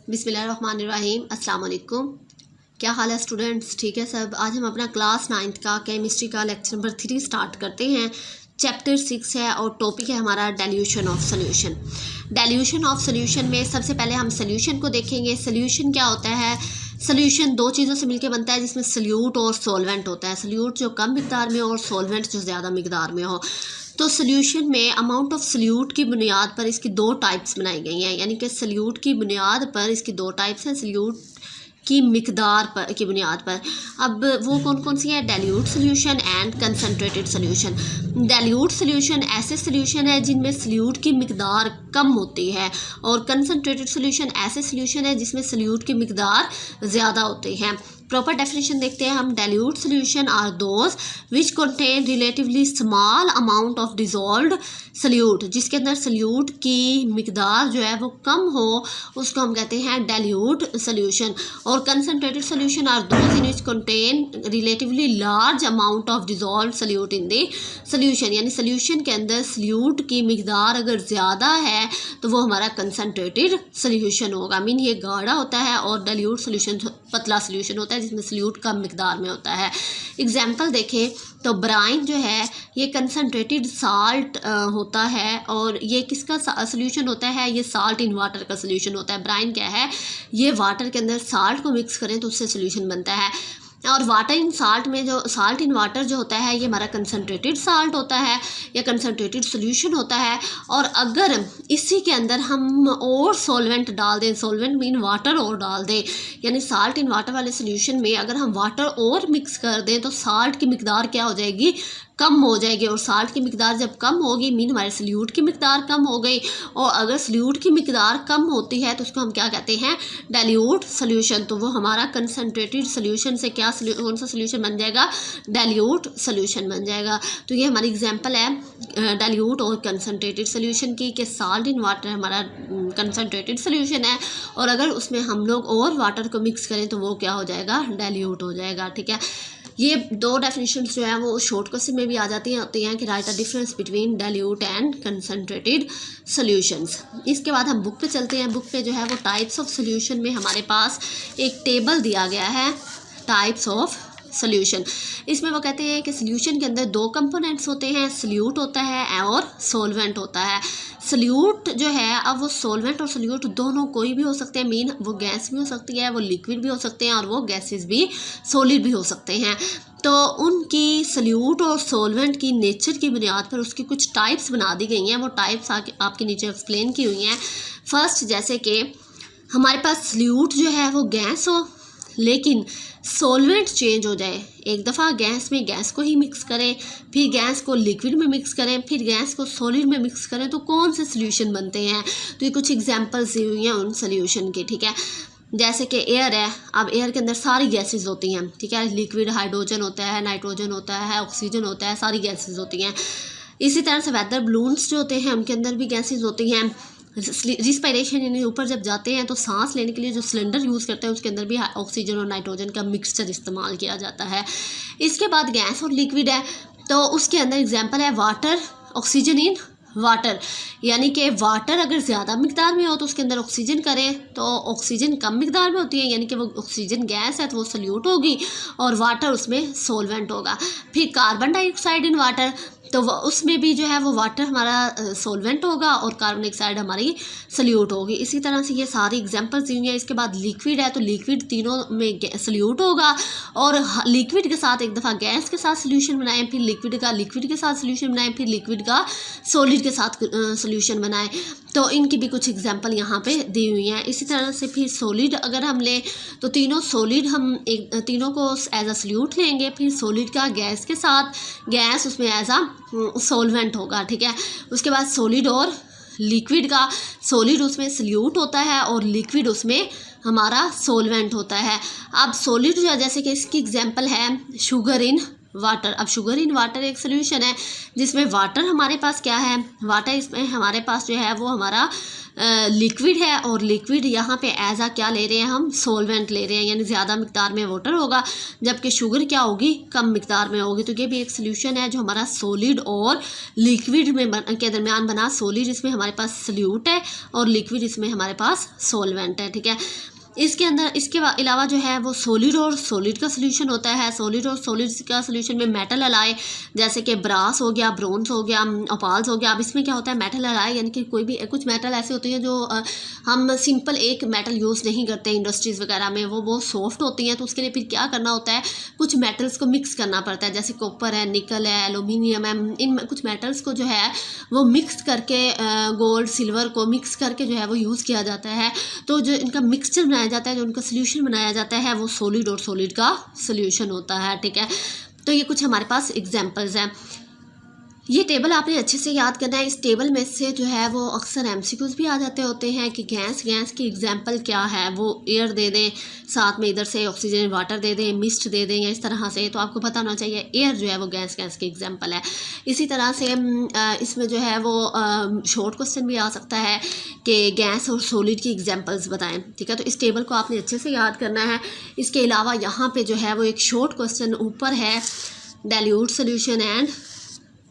बिस्मिल्लाहिर्रहमानिर्रहीम। अस्सलाम वालेकुम। क्या हाल है स्टूडेंट्स? ठीक है सब। आज हम अपना क्लास 9th का केमिस्ट्री का लेक्चर नंबर 3 स्टार्ट करते हैं। चैप्टर 6 है और टॉपिक है हमारा dilution of solution. Dilution of solution में सबसे पहले हम सोल्यूशन को देखेंगे। सोल्यूशन क्या होता है? सोल्यूशन दो चीज़ों से मिलकर बनता है, जिसमें सोल्यूट और सॉल्वेंट होता है। सोल्यूट जो कम मिकदार में हो और सॉल्वेंट जो ज़्यादा मिकदार में हो। तो सोल्यूशन में अमाउंट ऑफ सोल्यूट की बुनियाद पर इसकी दो टाइप्स बनाई गई हैं, यानी कि सोल्यूट की बुनियाद पर इसकी दो टाइप्स हैं, सोल्यूट की मिकदार पर की बुनियाद पर। अब वो कौन कौन सी है? Dilute solution and concentrated solution. Dilute solution ऐसे सोल्यूशन है जिनमें सोल्यूट की मिकदार कम होती है, और कंसनट्रेटेड सोल्यूशन ऐसे सोल्यूशन है जिसमें सोल्यूट की मिकदार ज़्यादा होती है। प्रॉपर डेफिनेशन देखते हैं हम। Dilute solution are those which contain relatively small amount of dissolved solute, जिसके अंदर सोल्यूट की मिकदार जो है वो कम हो, उसको हम कहते हैं डाइल्यूट सोल्यूशन। और concentrated solution are those in which contain relatively large amount of dissolved solute in the solution, यानी सोल्यूशन के अंदर सोल्यूट की मिकदार अगर ज़्यादा है तो वो हमारा कंसनट्रेटेड सोल्यूशन होगा। मीन ये गाढ़ा होता है, और डाइल्यूट सोल्यूशन पतला सोल्यूशन होता है जिसमें सोल्यूट कम मिकदार में होता है। एग्जाम्पल देखें तो ब्राइन जो है ये कंसनट्रेटेड साल्ट होता है, और ये किसका सोल्यूशन होता है? ये साल्ट इन वाटर का सोल्यूशन होता है। ब्राइन क्या है? ये वाटर के अंदर साल्ट को मिक्स करें तो उससे सोल्यूशन बनता है। और वाटर इन साल्ट में जो साल्ट इन वाटर जो होता है ये हमारा कंसनट्रेटेड साल्ट होता है या कंसनट्रेटेड सोल्यूशन होता है। और अगर इसी के अंदर हम और सॉल्वेंट डाल दें, सॉल्वेंट मीन वाटर और डाल दें, यानी साल्ट इन वाटर वाले सोल्यूशन में अगर हम वाटर और मिक्स कर दें तो साल्ट की मिकदार क्या हो जाएगी? कम हो जाएगी। और साल्ट की मिकदार जब कम होगी मीन हमारे सोल्यूट की मिकदार कम हो गई, और अगर सोल्यूट की मिकदार कम होती है तो उसको हम क्या कहते हैं? Dilute solution. तो वो हमारा कंसनट्रेटेड सोल्यूशन से क्या कौन सा सोल्यूशन बन जाएगा? डाइल्यूट सोल्यूशन बन जाएगा। तो ये हमारी एग्जांपल है डाइल्यूट और कंसनट्रेटेड सोल्यूशन की, कि साल्ट इन वाटर हमारा कंसनट्रेटेड सोल्यूशन है, और अगर उसमें हम लोग और वाटर को मिक्स करें तो वो क्या हो जाएगा? डाइल्यूट हो जाएगा। ठीक है, ये दो डेफिनेशंस जो है वो शॉर्ट क्वेश्चन में भी आ जाती हैं कि right the difference between dilute and concentrated solutions. इसके बाद हम बुक पे चलते हैं। बुक पे जो है वो टाइप्स ऑफ सॉल्यूशन में हमारे पास एक टेबल दिया गया है, टाइप्स ऑफ सोल्यूशन। इसमें वो कहते हैं कि सोल्यूशन के अंदर दो कंपोनेंट्स होते हैं, सोल्यूट होता है और सॉल्वेंट होता है। सोल्यूट जो है, अब वो सॉल्वेंट और सोल्यूट दोनों कोई भी हो सकते हैं, मीन वो गैस भी हो सकती है, वो लिक्विड भी हो सकते हैं, और वो गैसेस भी सॉलिड भी हो सकते हैं। तो उनकी सोल्यूट और सॉल्वेंट की नेचर की बुनियाद पर उसकी कुछ टाइप्स बना दी गई हैं। वो टाइप्स आपके नीचे एक्सप्लेन की हुई हैं। फर्स्ट, जैसे कि हमारे पास सोल्यूट जो है वो गैस हो, लेकिन सॉल्वेंट चेंज हो जाए। एक दफ़ा गैस में गैस को ही मिक्स करें, फिर गैस को लिक्विड में मिक्स करें, फिर गैस को सॉलिड में मिक्स करें, तो कौन से सोल्यूशन बनते हैं? तो ये कुछ एग्जांपल्स दी हुई हैं उन सोल्यूशन के। ठीक है, जैसे कि एयर है। अब एयर के अंदर सारी गैसेस होती हैं। ठीक है, लिक्विड हाइड्रोजन होता है, नाइट्रोजन होता है, ऑक्सीजन होता है, सारी गैसेस होती हैं। इसी तरह से वेदर बलून्स जो होते हैं उनके अंदर भी गैसेस होती हैं। रिस्पायरेशन यानी ऊपर जब जाते हैं तो सांस लेने के लिए जो सिलेंडर यूज़ करते हैं उसके अंदर भी ऑक्सीजन और नाइट्रोजन का मिक्सचर इस्तेमाल किया जाता है। इसके बाद गैस और लिक्विड है, तो उसके अंदर एग्जांपल है वाटर, ऑक्सीजन इन वाटर, यानी कि वाटर अगर ज़्यादा मिकदार में हो तो उसके अंदर ऑक्सीजन करें तो ऑक्सीजन कम मिकदार में होती है, यानी कि वो ऑक्सीजन गैस है तो वो सोल्यूट होगी, और वाटर उसमें सॉल्वेंट होगा। फिर कार्बन डाइऑक्साइड इन वाटर, तो उसमें भी जो है वो वाटर हमारा सॉल्वेंट होगा और कार्बन डाइऑक्साइड हमारी सोल्यूट होगी। इसी तरह से ये सारी एग्जांपल्स दी हुई हैं। इसके बाद लिक्विड है, तो लिक्विड तीनों में सोल्यूट होगा, और लिक्विड के साथ एक दफ़ा गैस के साथ सोल्यूशन बनाएं, फिर लिक्विड के साथ सोल्यूशन बनाएं, फिर लिक्विड का सॉलिड के साथ सोल्यूशन बनाएं। तो इनकी भी कुछ एग्जांपल यहाँ पे दी हुई हैं। इसी तरह से फिर सॉलिड अगर हम लें तो तीनों सॉलिड हम तीनों को एज अ सोल्यूट लेंगे, फिर सॉलिड का गैस के साथ, गैस उसमें एज अ सॉल्वेंट होगा। ठीक है, उसके बाद सॉलिड और लिक्विड का, सॉलिड उसमें सोल्यूट होता है और लिक्विड उसमें हमारा सॉल्वेंट होता है। अब सॉलिड जो है, जैसे कि इसकी एग्जांपल है शुगर इन वाटर। अब शुगर इन वाटर एक सोल्यूशन है जिसमें वाटर हमारे पास क्या है, वाटर इसमें हमारे पास जो है वो हमारा लिक्विड है, और लिक्विड यहाँ पे एज आ क्या ले रहे हैं हम, सोलवेंट ले रहे हैं, यानी ज़्यादा मिकदार में वाटर होगा, जबकि शुगर क्या होगी, कम मिकदार में होगी। तो ये भी एक सोल्यूशन है जो हमारा सॉलिड और लिक्विड में के दरमियान बना। सॉलिड इसमें हमारे पास सल्यूट है और लिक्विड इसमें हमारे पास सोलवेंट है, ठीक है। इसके अंदर इसके अलावा जो है वो सॉलिड और सॉलिड का सोल्यूशन होता है। सॉलिड और सॉलिड का सोल्यूशन में मेटल अलाय, जैसे कि ब्रास हो गया, ब्रोंज हो गया, ओपाल्स हो गया। अब इसमें क्या होता है, मेटल अलाय यानी कि कोई भी कुछ मेटल ऐसे होती हैं जो हम सिंपल एक मेटल यूज़ नहीं करते इंडस्ट्रीज़ वगैरह में, वो बहुत सॉफ्ट होती हैं, तो उसके लिए फिर क्या करना होता है, कुछ मेटल्स को मिक्स करना पड़ता है, जैसे कॉपर है, निकल है, एलुमिनियम है। इन कुछ मेटल्स को जो है वो मिक्स करके गोल्ड सिल्वर को मिक्स करके जो है वो यूज़ किया जाता है। तो जो इनका मिक्सचर बनाया जाता है, जो उनका सोल्यूशन बनाया जाता है, वो सॉलिड और सॉलिड का सोल्यूशन होता है, ठीक है। तो ये कुछ हमारे पास एग्जांपल्स हैं। ये टेबल आपने अच्छे से याद करना है। इस टेबल में से जो है वो अक्सर एमसीक्यूज भी आ जाते होते हैं कि गैस की एग्जांपल क्या है, वो एयर दे दें, साथ में इधर से ऑक्सीजन वाटर दे दें, मिस्ट दे दें, या इस तरह से। तो आपको पता होना चाहिए एयर जो है वो गैस की एग्जांपल है। इसी तरह से इसमें जो है वो शॉर्ट क्वेश्चन भी आ सकता है कि गैस और सॉलिड की एग्जांपल्स बताएं, ठीक है। तो इस टेबल को आपने अच्छे से याद करना है। इसके अलावा यहाँ पे जो है वो एक शॉर्ट क्वेश्चन ऊपर है, dilute solution and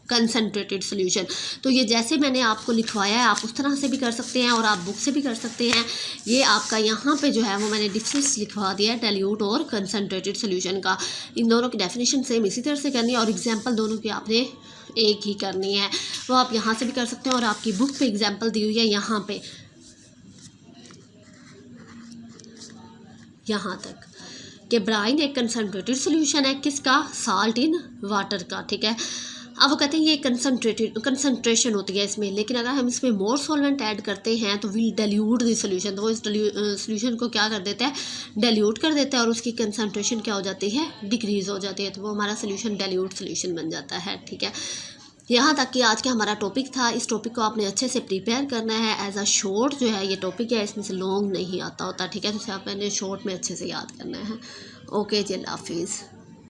concentrated solution. तो ये जैसे मैंने आपको लिखवाया है आप उस तरह से भी कर सकते हैं और आप बुक से भी कर सकते हैं। ये आपका यहाँ पे जो है वो मैंने डिफरेंस लिखवा दिया है डाइल्यूट और कंसनट्रेटेड सोल्यूशन का। इन दोनों की डेफिनेशन सेम इसी तरह से करनी है और एग्जांपल दोनों की आपने एक ही करनी है। वो आप यहाँ से भी कर सकते हैं और आपकी बुक पे एग्जाम्पल दी हुई है यहाँ पे, यहाँ तक कि ब्राइन एक कंसनट्रेटेड सोल्यूशन है किसका, साल्ट इन वाटर का, ठीक है। अब वो कहते हैं ये कंसनट्रेशन होती है इसमें, लेकिन अगर हम इसमें मोर सॉल्वेंट ऐड करते हैं तो विल डाइल्यूट द सोल्यूशन। तो वो इस सोल्यूशन को क्या कर देता है, डाइल्यूट कर देता है और उसकी कंसनट्रेशन क्या हो जाती है, डिक्रीज़ हो जाती है। तो वो हमारा सोल्यूशन डाइल्यूट सोल्यूशन बन जाता है, ठीक है। यहाँ तक कि आज का हमारा टॉपिक था। इस टॉपिक को आपने अच्छे से प्रिपेयर करना है। एज अ शॉर्ट जो है ये टॉपिक है, इसमें से लॉन्ग नहीं आता होता, ठीक है। तो इसे आपने शॉर्ट में अच्छे से याद करना है। ओके जी, अल्लाह हाफिज़।